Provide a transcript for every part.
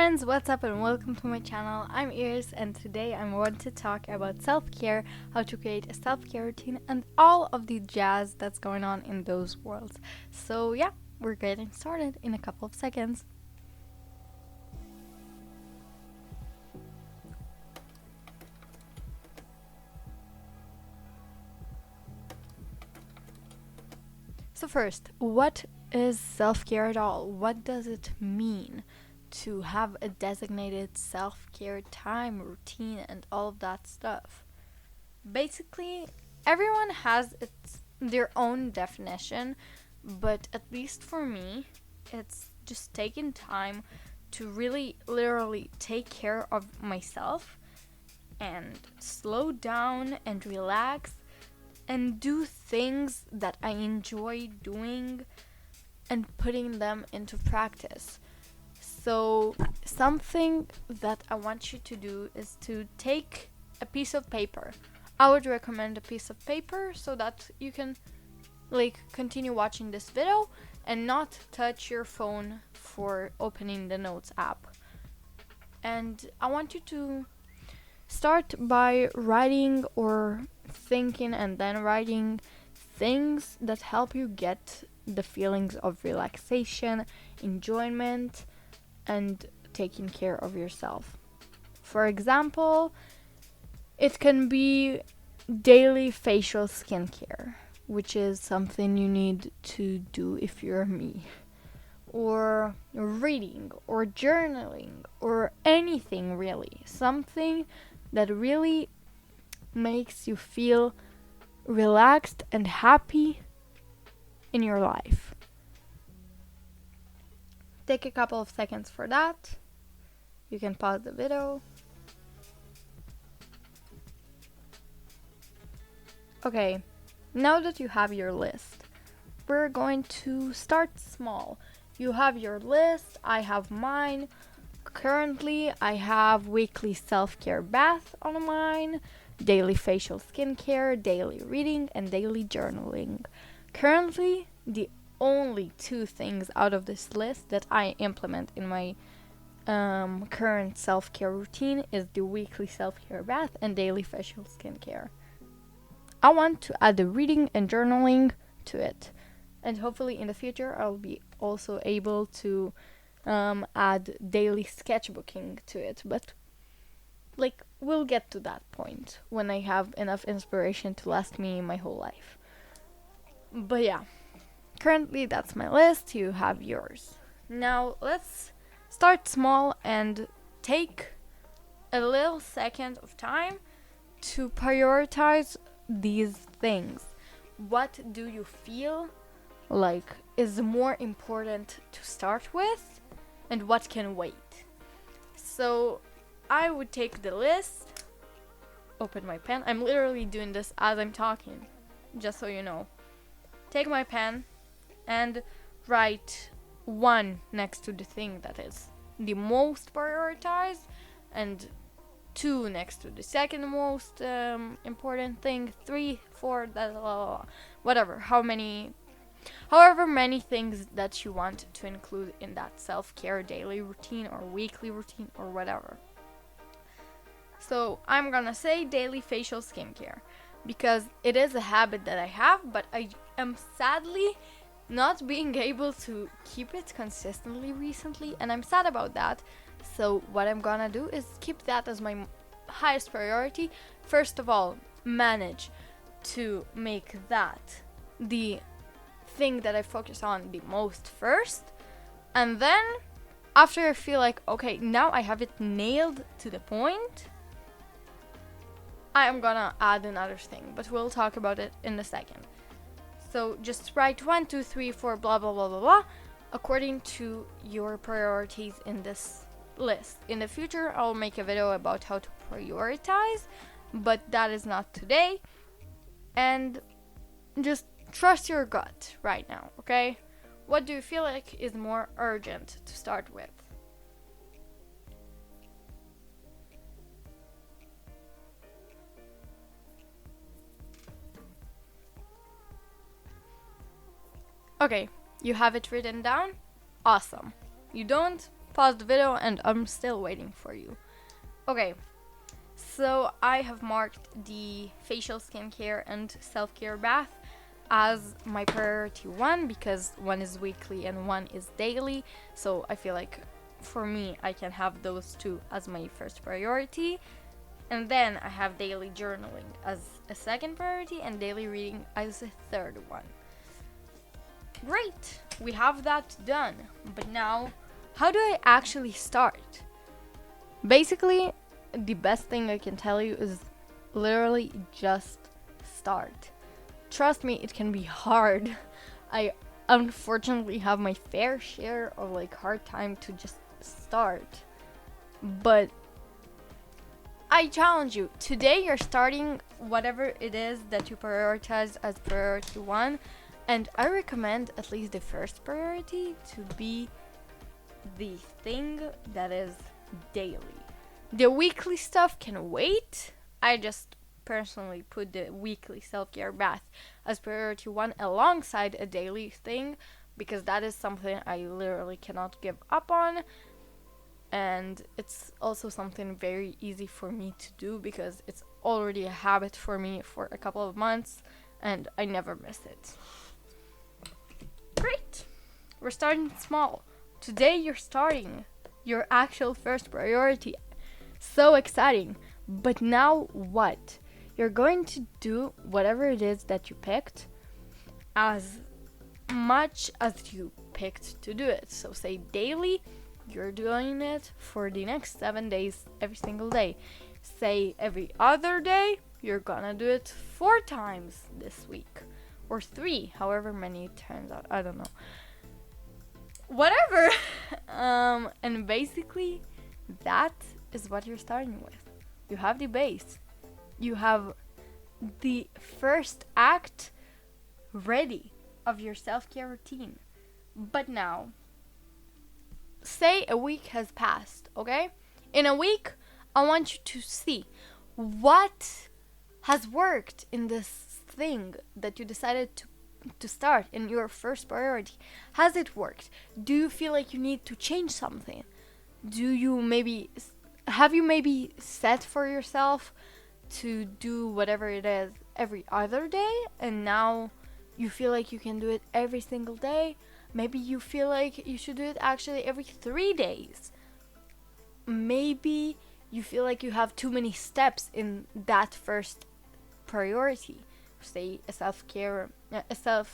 friends, what's up and welcome to my channel. I'm Iris and today I want to talk about self-care, how to create a self-care routine and all of the jazz that's going on in those worlds. So yeah, we're getting started in a couple of seconds. So first, what is self-care at all? What does it mean to have a designated self-care time, routine, and all of that stuff? Basically, everyone has their own definition, but at least for me, it's just taking time to really literally take care of myself and slow down and relax and do things that I enjoy doing and putting them into practice. So something that I want you to do is to take a piece of paper. I would recommend a piece of paper so that you can continue watching this video and not touch your phone for opening the notes app. And I want you to start by writing or thinking and then writing things that help you get the feelings of relaxation, enjoyment, and taking care of yourself. For example, it can be daily facial skincare, which is something you need to do if you're me, or reading or journaling or anything really, something that really makes you feel relaxed and happy in your life. Take a couple of seconds for that. You can pause the video. Okay, now that you have your list, we're going to start small. You have your list, I have mine. Currently, I have weekly self-care bath on mine, daily facial skincare, daily reading, and daily journaling. Currently, the only two things out of this list that I implement in my current self-care routine is the weekly self-care bath and daily facial skincare. I want to add the reading and journaling to it, and hopefully in the future I'll be also able to add daily sketchbooking to it, but we'll get to that point when I have enough inspiration to last me my whole life. But yeah, currently that's my list, you have yours. Now let's start small and take a little second of time to prioritize these things. What do you feel like is more important to start with, and what can wait? So I would take the list, open my pen. I'm literally doing this as I'm talking, just so you know. Take my pen and write 1 next to the thing that is the most prioritized, and 2 next to the second most important thing, 3, 4, whatever, however many things that you want to include in that self-care daily routine or weekly routine or whatever. So I'm gonna say daily facial skincare because it is a habit that I have, but I am sadly not being able to keep it consistently recently, and I'm sad about that. So what I'm gonna do is keep that as my highest priority. First of all, manage to make that the thing that I focus on the most first, and then after I feel like, okay, now I have it nailed to the point, I am gonna add another thing, but we'll talk about it in a second. So just write 1, 2, 3, 4, blah blah blah blah blah, according to your priorities in this list. In the future, I'll make a video about how to prioritize, but that is not today. And just trust your gut right now, okay? What do you feel like is more urgent to start with? Okay, you have it written down? Awesome. You don't? pause the video, and I'm still waiting for you. Okay, so I have marked the facial skincare and self-care bath as my priority 1 because one is weekly and one is daily. So I feel like for me, I can have those two as my first priority. And then I have daily journaling as a second priority and daily reading as a third one. Great, we have that done. But now, how do I actually start? Basically, the best thing I can tell you is literally just start. Trust me, it can be hard. I unfortunately have my fair share of like hard time to just start. But I challenge you, today you're starting whatever it is that you prioritize as priority 1, and I recommend at least the first priority to be the thing that is daily. The weekly stuff can wait. I just personally put the weekly self-care bath as priority 1 alongside a daily thing because that is something I literally cannot give up on. And it's also something very easy for me to do because it's already a habit for me for a couple of months and I never miss it. Great! We're starting small. Today you're starting your actual first priority. So exciting. But now what? You're going to do whatever it is that you picked as much as you picked to do it. So say daily, you're doing it for the next 7 days every single day. Say every other day, you're gonna do it 4 times this week. Or 3, however many it turns out. I don't know. Whatever. And basically, that is what you're starting with. You have the base. You have the first act ready of your self-care routine. But now, say a week has passed, okay? In a week, I want you to see what has worked in this thing that you decided to start in your first priority. Has it worked? Do you feel like you need to change something? Have you maybe set for yourself to do whatever it is every other day and now you feel like you can do it every single day? Maybe you feel like you should do it actually every 3 days. Maybe you feel like you have too many steps in that first priority. Say a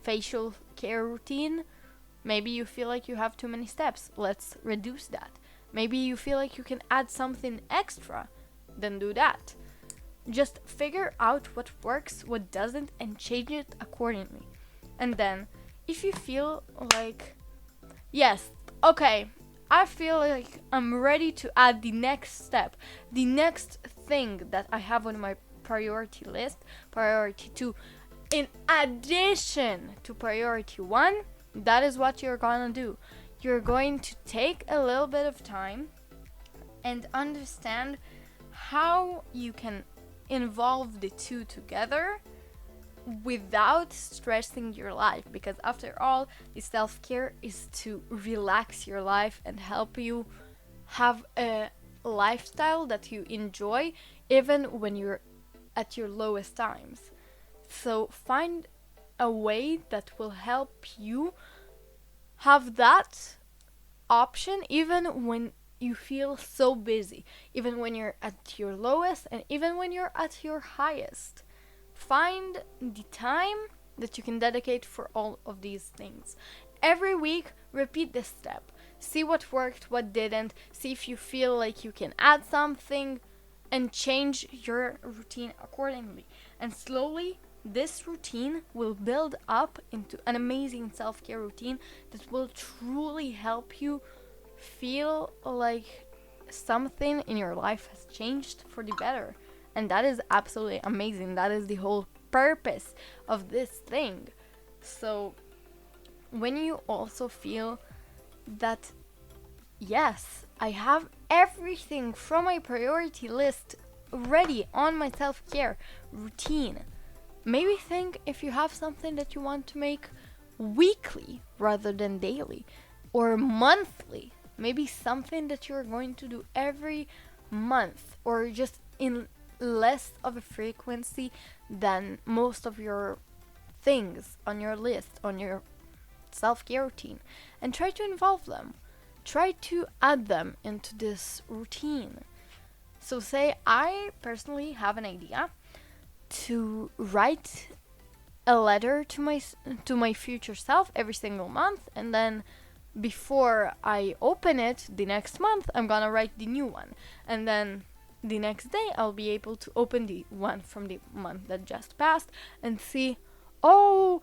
facial care routine. Maybe you feel like you have too many steps. Let's reduce that. Maybe you feel like you can add something extra. Then do that. Just figure out what works, what doesn't, and change it accordingly. And then if you feel like, yes, okay, I feel like I'm ready to add the next step, the next thing that I have on my priority list, priority 2, in addition to priority 1, that is what you're gonna do. You're going to take a little bit of time and understand how you can involve the two together without stressing your life, because after all, the self-care is to relax your life and help you have a lifestyle that you enjoy even when you're at your lowest times. So find a way that will help you have that option even when you feel so busy, even when you're at your lowest and even when you're at your highest. Find the time that you can dedicate for all of these things. Every week, repeat this step. See what worked, what didn't. See if you feel like you can add something and change your routine accordingly. And slowly, this routine will build up into an amazing self-care routine that will truly help you feel like something in your life has changed for the better. And that is absolutely amazing. That is the whole purpose of this thing. So when you also feel that, yes, I have everything from my priority list ready on my self-care routine, maybe think if you have something that you want to make weekly rather than daily, or monthly. maybe something that you're going to do every month, or just in less of a frequency than most of your things on your list, on your self-care routine, and try to involve them. Try to add them into this routine. So say I personally have an idea to write a letter to my future self every single month, and then before I open it the next month, I'm gonna write the new one, and then the next day I'll be able to open the one from the month that just passed and see, oh,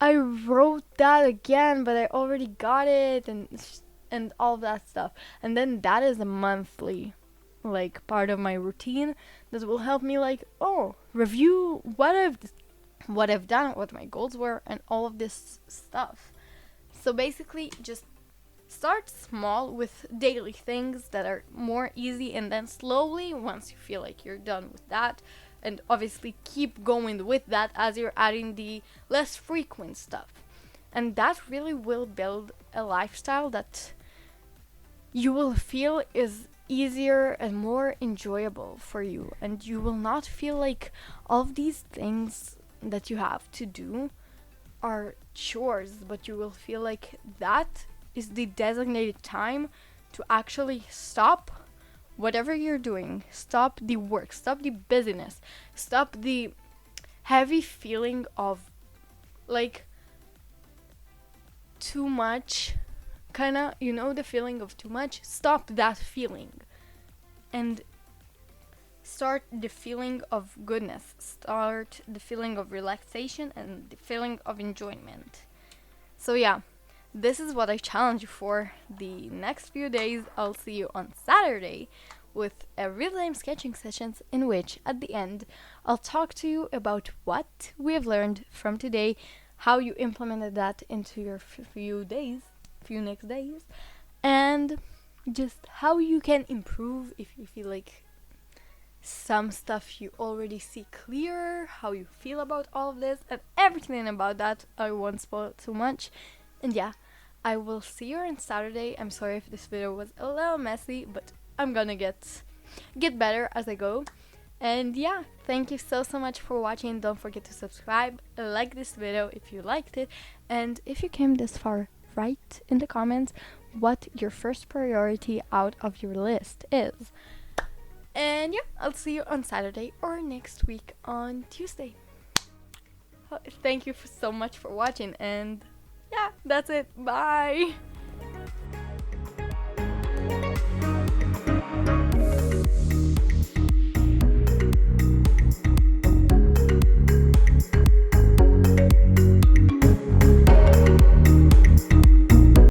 I wrote that again, but I already got it, and all that stuff. And then that is a monthly like part of my routine that will help me like, oh, review what I've done, what my goals were, and all of this stuff. So basically just start small with daily things that are more easy, and then slowly, once you feel like you're done with that, and obviously keep going with that as you're adding the less frequent stuff. And that really will build a lifestyle that you will feel is easier and more enjoyable for you, and you will not feel like all of these things that you have to do are chores, but you will feel like that is the designated time to actually stop whatever you're doing, stop the work, stop the busyness, stop the heavy feeling of like too much, kinda, you know, the feeling of too much. Stop that feeling and start the feeling of goodness, start the feeling of relaxation and the feeling of enjoyment. So yeah, this is what I challenge you for the next few days. I'll see you on Saturday with a real-time sketching sessions in which at the end I'll talk to you about what we have learned from today, how you implemented that into your few next days, and just how you can improve if you feel like some stuff you already see clearer, how you feel about all of this, and everything about that. I won't spoil too much. And yeah, I will see you on Saturday. I'm sorry if this video was a little messy, but I'm gonna get better as I go. And yeah, thank you so much for watching. Don't forget to subscribe, like this video if you liked it, and if you came this far, write in the comments what your first priority out of your list is. And yeah, I'll see you on Saturday or next week on Tuesday. Thank you so much for watching, and yeah, that's it. Bye!